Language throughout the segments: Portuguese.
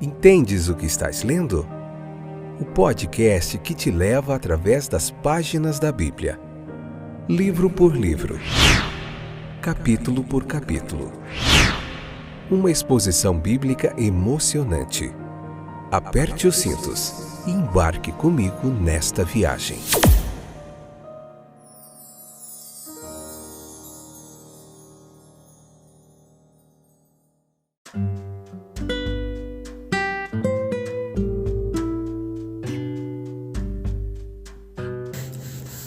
Entendes o que estás lendo? O podcast que te leva através das páginas da Bíblia, livro por livro, capítulo por capítulo. Uma exposição bíblica emocionante. Aperte os cintos e embarque comigo nesta viagem.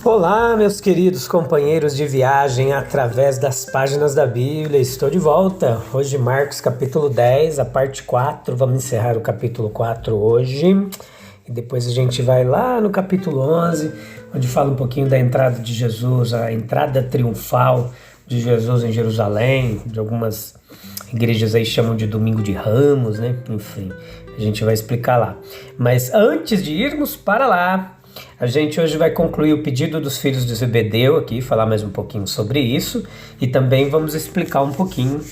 Olá, meus queridos companheiros de viagem através das páginas da Bíblia. Estou de volta. Hoje Marcos capítulo 10, a parte 4. Vamos encerrar o capítulo 4 hoje. E depois a gente vai lá no capítulo 11, onde fala um pouquinho da entrada de Jesus, a entrada triunfal de Jesus em Jerusalém. De algumas igrejas aí chamam de Domingo de Ramos, né? Enfim, a gente vai explicar lá. Mas antes de irmos para lá, a gente hoje vai concluir o pedido dos filhos de Zebedeu aqui, falar mais um pouquinho sobre isso, e também vamos explicar um pouquinho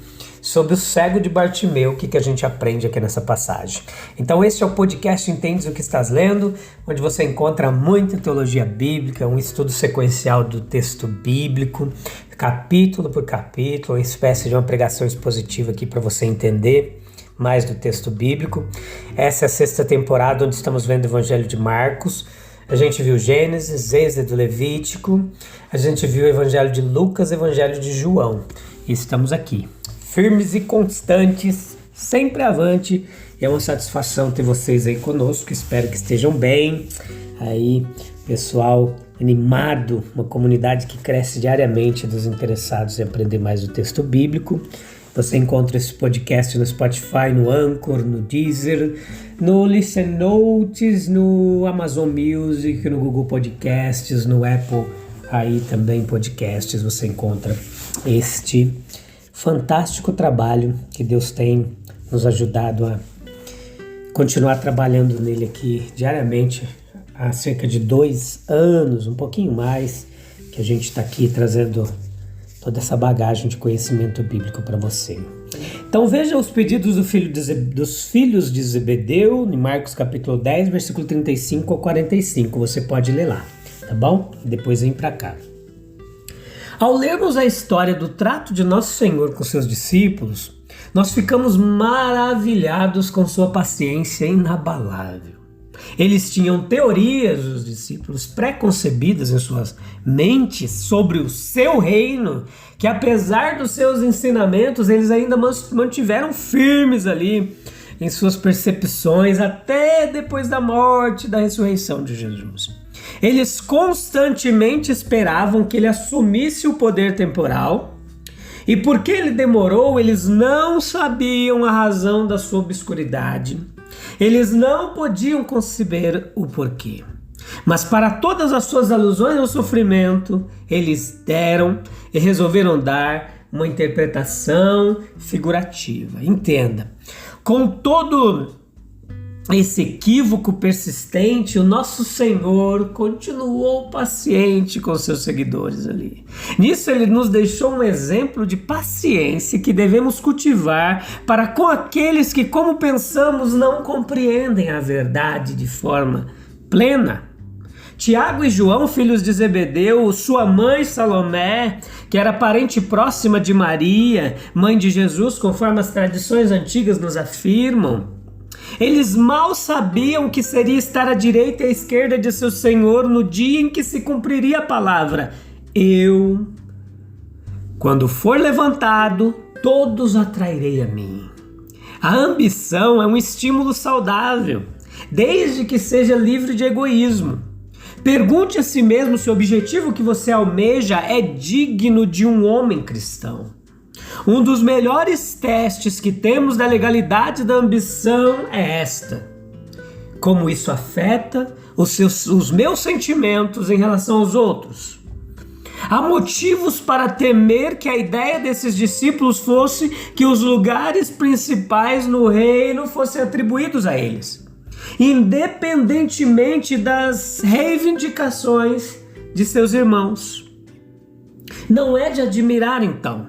sobre o cego de Bartimeu, o que a gente aprende aqui nessa passagem. Então esse é o podcast Entendes o que estás lendo, onde você encontra muita teologia bíblica, um estudo sequencial do texto bíblico, capítulo por capítulo, uma espécie de uma pregação expositiva aqui para você entender mais do texto bíblico. Essa é a 6ª temporada onde estamos vendo o Evangelho de Marcos. A gente viu Gênesis, Êxodo, Levítico, a gente viu o Evangelho de Lucas, o Evangelho de João. E estamos aqui, firmes e constantes, sempre avante. E é uma satisfação ter vocês aí conosco, espero que estejam bem. Aí, pessoal animado, uma comunidade que cresce diariamente dos interessados em aprender mais do texto bíblico. Você encontra esse podcast no Spotify, no Anchor, no Deezer, no Listen Notes, no Amazon Music, no Google Podcasts, no Apple, aí também podcasts. Você encontra este fantástico trabalho que Deus tem nos ajudado a continuar trabalhando nele aqui diariamente há cerca de 2 anos, um pouquinho mais, que a gente está aqui trazendo toda essa bagagem de conhecimento bíblico para você. Então veja os pedidos dos filhos de Zebedeu, em Marcos capítulo 10, versículo 35 ao 45. Você pode ler lá, tá bom? Depois vem para cá. Ao lermos a história do trato de Nosso Senhor com seus discípulos, nós ficamos maravilhados com sua paciência inabalável. Eles tinham teorias, os discípulos, pré-concebidas em suas mentes sobre o seu reino, que apesar dos seus ensinamentos, eles ainda mantiveram firmes ali em suas percepções até depois da morte e da ressurreição de Jesus. Eles constantemente esperavam que ele assumisse o poder temporal, e porque ele demorou, eles não sabiam a razão da sua obscuridade. Eles não podiam conceber o porquê. Mas para todas as suas alusões ao sofrimento, eles deram e resolveram dar uma interpretação figurativa. Entenda, com todo esse equívoco persistente, o nosso Senhor continuou paciente com seus seguidores ali. Nisso ele nos deixou um exemplo de paciência que devemos cultivar para com aqueles que, como pensamos, não compreendem a verdade de forma plena. Tiago e João, filhos de Zebedeu, sua mãe Salomé, que era parente próxima de Maria, mãe de Jesus, conforme as tradições antigas nos afirmam, eles mal sabiam o que seria estar à direita e à esquerda de seu Senhor no dia em que se cumpriria a palavra: eu, quando for levantado, todos atrairei a mim. A ambição é um estímulo saudável, desde que seja livre de egoísmo. Pergunte a si mesmo se o objetivo que você almeja é digno de um homem cristão. Um dos melhores testes que temos da legalidade da ambição é esta: como isso afeta os meus sentimentos em relação aos outros. Há motivos para temer que a ideia desses discípulos fosse que os lugares principais no reino fossem atribuídos a eles, independentemente das reivindicações de seus irmãos. Não é de admirar, então,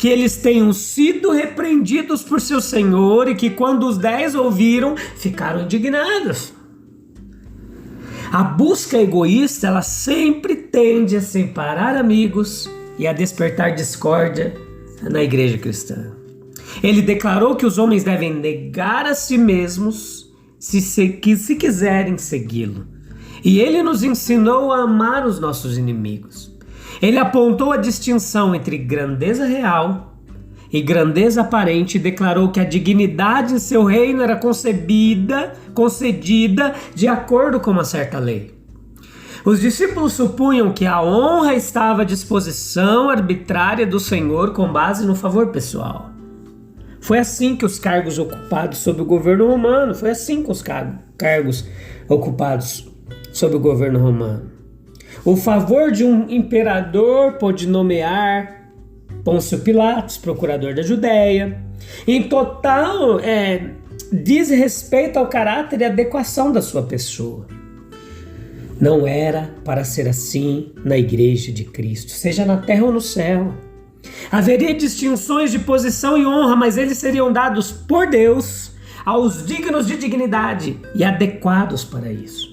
que eles tenham sido repreendidos por seu senhor e que quando os 10 ouviram, ficaram indignados. A busca egoísta, ela sempre tende a separar amigos e a despertar discórdia na igreja cristã. Ele declarou que os homens devem negar a si mesmos se quiserem segui-lo. E ele nos ensinou a amar os nossos inimigos. Ele apontou a distinção entre grandeza real e grandeza aparente e declarou que a dignidade em seu reino era concedida de acordo com uma certa lei. Os discípulos supunham que a honra estava à disposição arbitrária do Senhor com base no favor pessoal. Foi assim que os cargos ocupados sob o governo romano, O favor de um imperador pôde nomear Pôncio Pilatos, procurador da Judéia. Em total, diz respeito ao caráter e adequação da sua pessoa. Não era para ser assim na igreja de Cristo, seja na terra ou no céu. Haveria distinções de posição e honra, mas eles seriam dados por Deus aos dignos de dignidade e adequados para isso.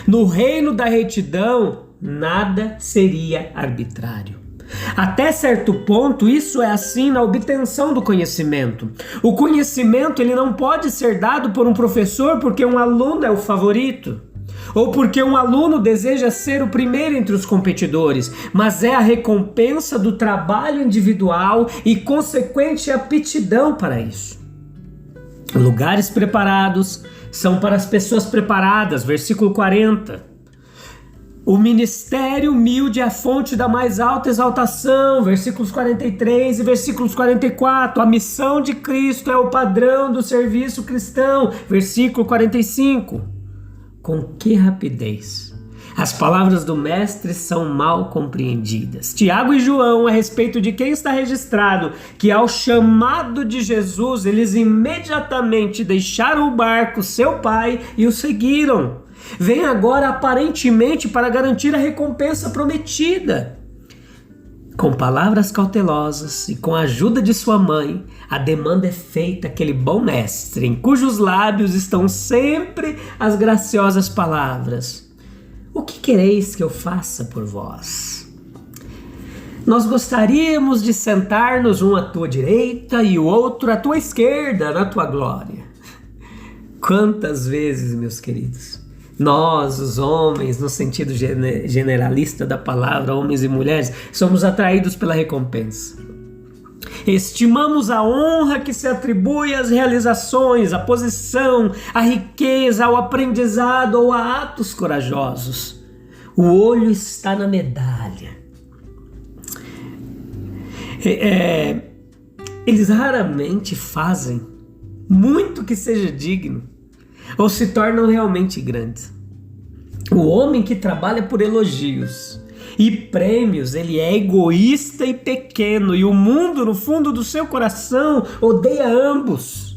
No reino da retidão, nada seria arbitrário. Até certo ponto, isso é assim na obtenção do conhecimento. O conhecimento ele não pode ser dado por um professor porque um aluno é o favorito, ou porque um aluno deseja ser o primeiro entre os competidores, mas é a recompensa do trabalho individual e consequente aptidão para isso. Lugares preparados são para as pessoas preparadas, versículo 40. O ministério humilde é a fonte da mais alta exaltação, versículos 43 e versículos 44. A missão de Cristo é o padrão do serviço cristão, versículo 45. Com que rapidez as palavras do mestre são mal compreendidas. Tiago e João, a respeito de quem está registrado que ao chamado de Jesus, eles imediatamente deixaram o barco, seu pai, e o seguiram. Vem agora aparentemente para garantir a recompensa prometida. Com palavras cautelosas e com a ajuda de sua mãe, a demanda é feita àquele bom mestre, em cujos lábios estão sempre as graciosas palavras: o que quereis que eu faça por vós? Nós gostaríamos de sentar-nos um à tua direita e o outro à tua esquerda, na tua glória. Quantas vezes, meus queridos, nós, os homens, no sentido generalista da palavra, homens e mulheres, somos atraídos pela recompensa. Estimamos a honra que se atribui às realizações, à posição, à riqueza, ao aprendizado ou a atos corajosos. O olho está na medalha. Eles raramente fazem muito que seja digno ou se tornam realmente grandes. O homem que trabalha por elogios e prêmios, ele é egoísta e pequeno, e o mundo, no fundo do seu coração, odeia ambos.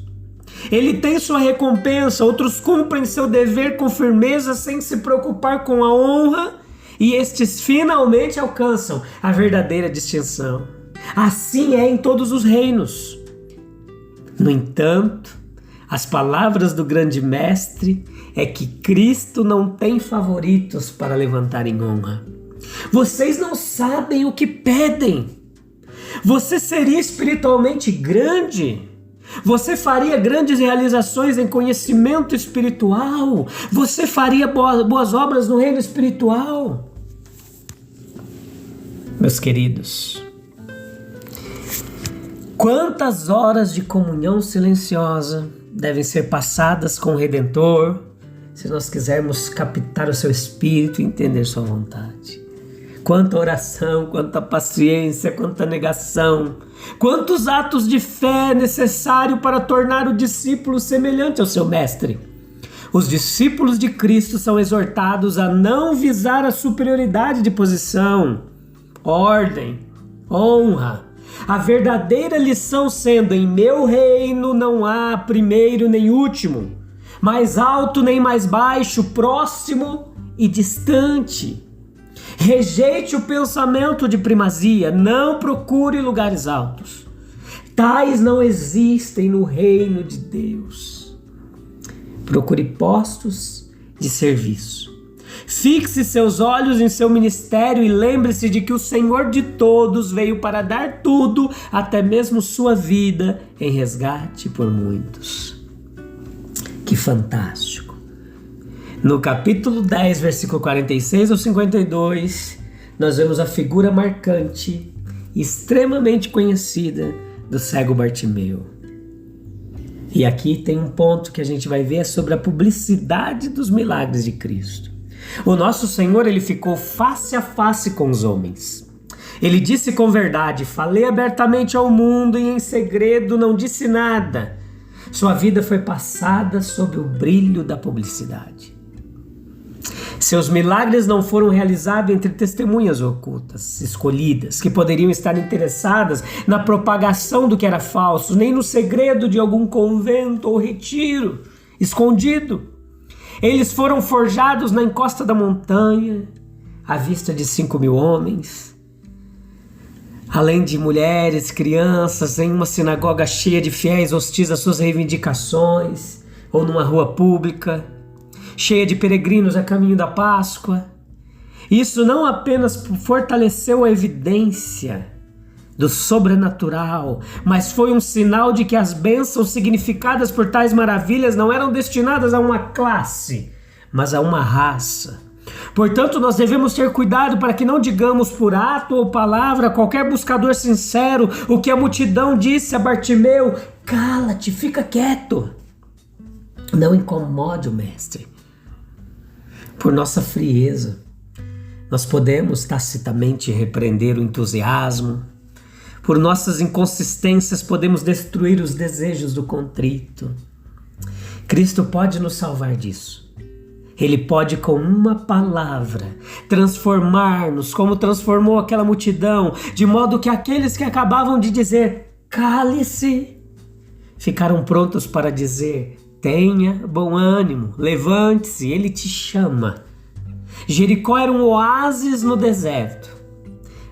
Ele tem sua recompensa, outros cumprem seu dever com firmeza sem se preocupar com a honra, e estes finalmente alcançam a verdadeira distinção. Assim é em todos os reinos. No entanto, as palavras do grande mestre é que Cristo não tem favoritos para levantar em honra. Vocês não sabem o que pedem. Você seria espiritualmente grande? Você faria grandes realizações em conhecimento espiritual? Você faria boas obras no reino espiritual? Meus queridos, quantas horas de comunhão silenciosa devem ser passadas com o Redentor, se nós quisermos captar o seu espírito e entender sua vontade. Quanta oração, quanta paciência, quanta negação, quantos atos de fé é necessário para tornar o discípulo semelhante ao seu mestre. Os discípulos de Cristo são exortados a não visar a superioridade de posição, ordem, honra. A verdadeira lição sendo: em meu reino não há primeiro nem último, mais alto nem mais baixo, próximo e distante. Rejeite o pensamento de primazia, não procure lugares altos. Tais não existem no reino de Deus. Procure postos de serviço. Fixe seus olhos em seu ministério e lembre-se de que o Senhor de todos veio para dar tudo, até mesmo sua vida, em resgate por muitos. Que fantástico! No capítulo 10, versículo 46 ao 52, nós vemos a figura marcante, extremamente conhecida, do cego Bartimeu. E aqui tem um ponto que a gente vai ver sobre a publicidade dos milagres de Cristo. O nosso Senhor, ele ficou face a face com os homens. Ele disse com verdade: falei abertamente ao mundo e em segredo não disse nada. Sua vida foi passada sob o brilho da publicidade. Seus milagres não foram realizados entre testemunhas ocultas, escolhidas, que poderiam estar interessadas na propagação do que era falso, nem no segredo de algum convento ou retiro escondido. Eles foram forjados na encosta da montanha, à vista de 5.000 homens, além de mulheres, crianças, em uma sinagoga cheia de fiéis hostis às suas reivindicações, ou numa rua pública, cheia de peregrinos a caminho da Páscoa. Isso não apenas fortaleceu a evidência do sobrenatural, mas foi um sinal de que as bênçãos significadas por tais maravilhas não eram destinadas a uma classe, mas a uma raça. Portanto, nós devemos ter cuidado para que não digamos por ato ou palavra a qualquer buscador sincero o que a multidão disse a Bartimeu: cala-te, fica quieto, não incomode o mestre. Por nossa frieza, nós podemos tacitamente repreender o entusiasmo. Por nossas inconsistências, podemos destruir os desejos do contrito. Cristo pode nos salvar disso. Ele pode, com uma palavra, transformar-nos como transformou aquela multidão, de modo que aqueles que acabavam de dizer cale-se, ficaram prontos para dizer: tenha bom ânimo, levante-se, ele te chama. Jericó era um oásis no deserto.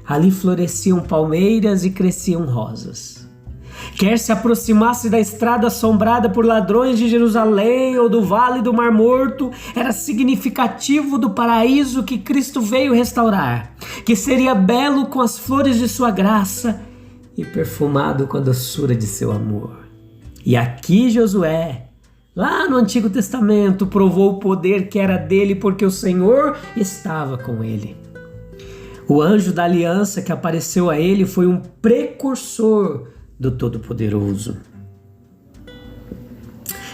Ali floresciam palmeiras e cresciam rosas. Quer se aproximasse da estrada assombrada por ladrões de Jerusalém ou do vale do Mar Morto, era significativo do paraíso que Cristo veio restaurar, que seria belo com as flores de sua graça e perfumado com a doçura de seu amor. E aqui Josué, lá no Antigo Testamento, provou o poder que era dele, porque o Senhor estava com ele. O anjo da aliança que apareceu a ele foi um precursor do Todo-Poderoso.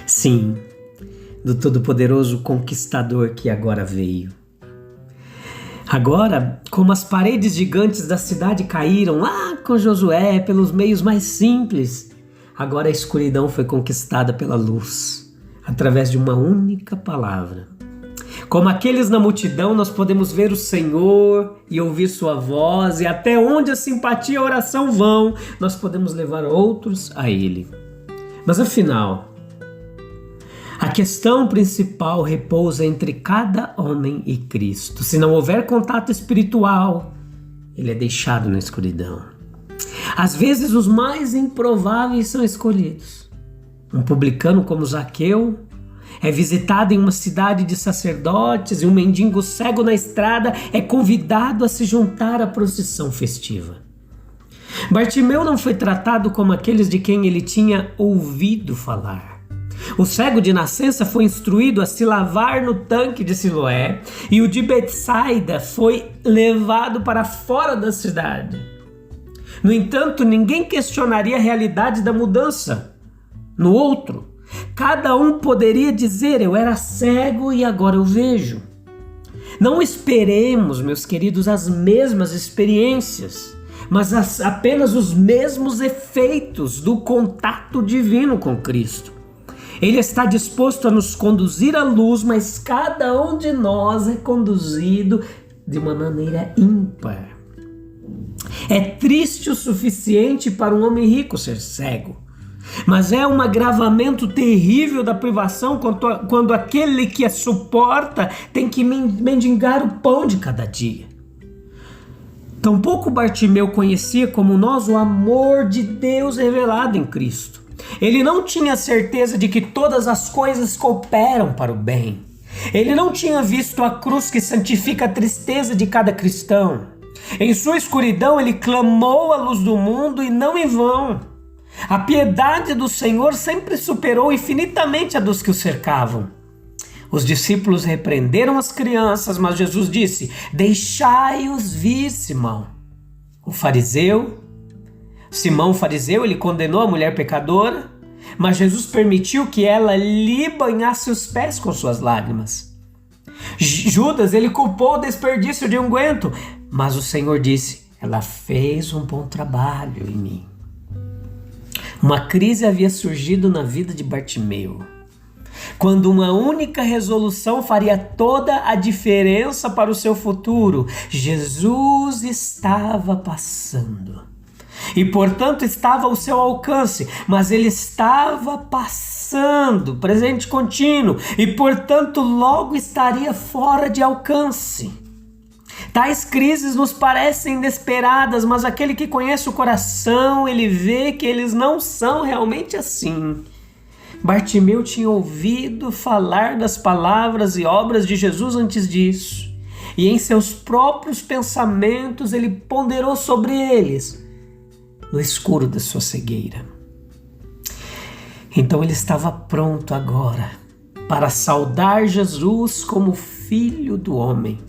Sim, do Todo-Poderoso conquistador que agora veio. Agora, como as paredes gigantes da cidade caíram lá com Josué pelos meios mais simples, agora a escuridão foi conquistada pela luz, através de uma única palavra. Como aqueles na multidão, nós podemos ver o Senhor e ouvir sua voz, e até onde a simpatia e a oração vão, nós podemos levar outros a Ele. Mas afinal, a questão principal repousa entre cada homem e Cristo. Se não houver contato espiritual, ele é deixado na escuridão. Às vezes os mais improváveis são escolhidos. Um publicano como Zaqueu é visitado em uma cidade de sacerdotes, e um mendigo cego na estrada é convidado a se juntar à procissão festiva. Bartimeu não foi tratado como aqueles de quem ele tinha ouvido falar. O cego de nascença foi instruído a se lavar no tanque de Siloé, e o de Betsaida foi levado para fora da cidade. No entanto, ninguém questionaria a realidade da mudança no outro. Cada um poderia dizer: eu era cego e agora eu vejo. Não esperemos, meus queridos, as mesmas experiências, mas apenas os mesmos efeitos do contato divino com Cristo. Ele está disposto a nos conduzir à luz, mas cada um de nós é conduzido de uma maneira ímpar. É triste o suficiente para um homem rico ser cego, mas é um agravamento terrível da privação quando aquele que a suporta tem que mendigar o pão de cada dia. Tampouco Bartimeu conhecia como nós o amor de Deus revelado em Cristo. Ele não tinha certeza de que todas as coisas cooperam para o bem. Ele não tinha visto a cruz que santifica a tristeza de cada cristão. Em sua escuridão ele clamou a luz do mundo e não em vão. A piedade do Senhor sempre superou infinitamente a dos que o cercavam. Os discípulos repreenderam as crianças, mas Jesus disse: deixai-os vir, Simão. Simão o fariseu, ele condenou a mulher pecadora, mas Jesus permitiu que ela lhe banhasse os pés com suas lágrimas. Judas, ele culpou o desperdício de unguento, mas o Senhor disse: ela fez um bom trabalho em mim. Uma crise havia surgido na vida de Bartimeu, quando uma única resolução faria toda a diferença para o seu futuro. Jesus estava passando e, portanto, estava ao seu alcance, mas ele estava passando, presente contínuo, e, portanto, logo estaria fora de alcance. Tais crises nos parecem inesperadas, mas aquele que conhece o coração, ele vê que eles não são realmente assim. Bartimeu tinha ouvido falar das palavras e obras de Jesus antes disso, e em seus próprios pensamentos ele ponderou sobre eles no escuro da sua cegueira. Então ele estava pronto agora para saudar Jesus como Filho do Homem.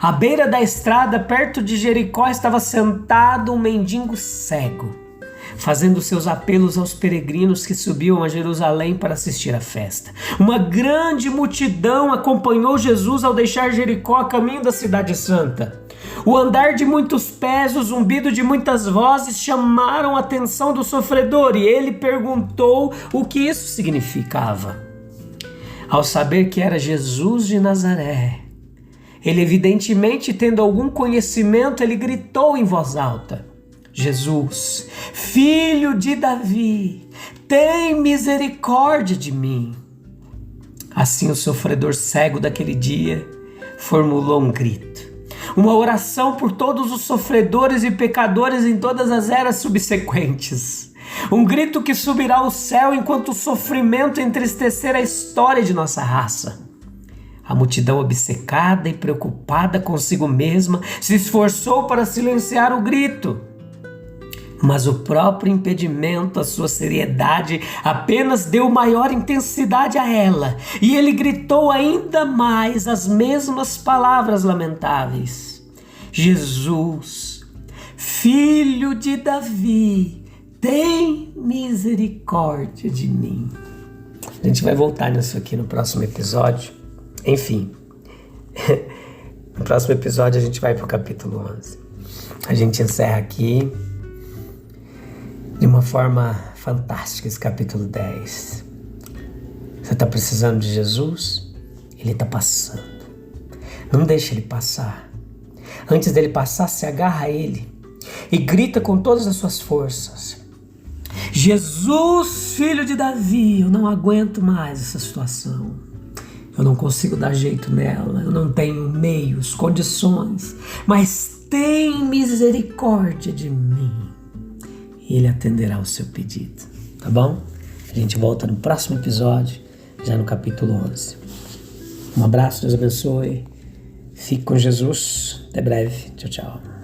À beira da estrada, perto de Jericó, estava sentado um mendigo cego, fazendo seus apelos aos peregrinos que subiam a Jerusalém para assistir à festa. Uma grande multidão acompanhou Jesus ao deixar Jericó a caminho da cidade santa. O andar de muitos pés, o zumbido de muitas vozes chamaram a atenção do sofredor, e ele perguntou o que isso significava. Ao saber que era Jesus de Nazaré, ele, evidentemente tendo algum conhecimento, ele gritou em voz alta: Jesus, filho de Davi, tem misericórdia de mim. Assim o sofredor cego daquele dia formulou um grito, uma oração por todos os sofredores e pecadores em todas as eras subsequentes. Um grito que subirá ao céu enquanto o sofrimento entristecer a história de nossa raça. A multidão, obcecada e preocupada consigo mesma, se esforçou para silenciar o grito. Mas o próprio impedimento à sua seriedade apenas deu maior intensidade a ela, e ele gritou ainda mais as mesmas palavras lamentáveis: Jesus, filho de Davi, tem misericórdia de mim. A gente vai voltar nisso aqui no próximo episódio. Enfim, no próximo episódio a gente vai para o capítulo 11. A gente encerra aqui de uma forma fantástica esse capítulo 10. Você está precisando de Jesus? Ele está passando. Não deixe ele passar. Antes dele passar, se agarra a ele e grita com todas as suas forças: Jesus, filho de Davi, eu não aguento mais essa situação. Eu não consigo dar jeito nela, eu não tenho meios, condições, mas tem misericórdia de mim. E ele atenderá o seu pedido, tá bom? A gente volta no próximo episódio, já no capítulo 11. Um abraço, Deus abençoe. Fique com Jesus. Até breve. Tchau, tchau.